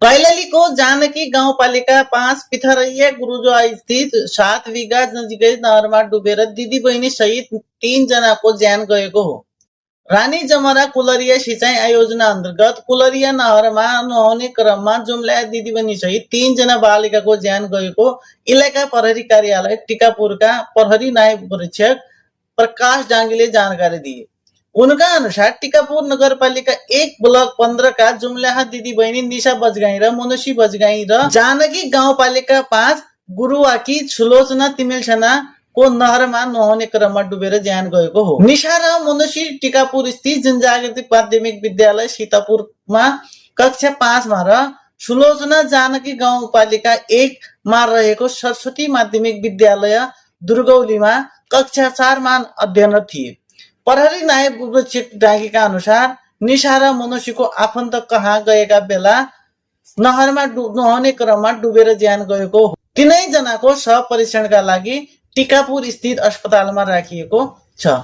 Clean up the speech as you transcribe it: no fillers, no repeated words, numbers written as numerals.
कैलालीको जानकी गाउँपालिका 5 पिथरैया गुरुजोआ स्थित 7 बिघा नजिकै नहरमा डुबेर दिदी बहिनी सहित 3 जनाको ज्यान गएको हो। रानी जमरा कुलरिया सिंचाई आयोजना अन्तर्गत कुलरिया नहरमा नुहाउने क्रममा जुम्ल्याए दिदी बहिनी सहित 3 जना बालिकाको ज्यान गएको इलाका प्रहरी कार्यालय टिकापुरका प्रहरी नायब परीक्षक प्रकाश डाङ्गीले जानकारी दिए। उनका अनुसार टिकापुर नगरपालिका 1 ब्लक 15 का जुम्ल्याहा दिदी बहिनी निशा बजगाई र मनुषी बजगाई र जानकी गाउँपालिका 5 गुरुवाकी सुलोचना तिमेलछना को नहरमा नुहाउने क्रममा डुबेर ज्यान गएको हो। निशा र मनुषी टिकापुर स्थित जनजागृति माध्यमिक विद्यालय सीतापुरमा कक्षा 5 मा र सुलोचना जानकी गाउँपालिका 1 मा रहेको सरस्वती माध्यमिक विद्यालय दुर्गौलीमा कक्षा 4 मा अध्ययनरत थिए। प्रहरी नायब उपरीक्षक डाँगीका अनुसार निशा र मनुषीको आफन्त कहाँ गएका बेला नहरमा नुहाउने क्रममा डुबेर ज्यान गएको हो। तीनै जनाको शव परीक्षणका लागि टिकापुर स्थित अस्पतालमा राखिएको छ।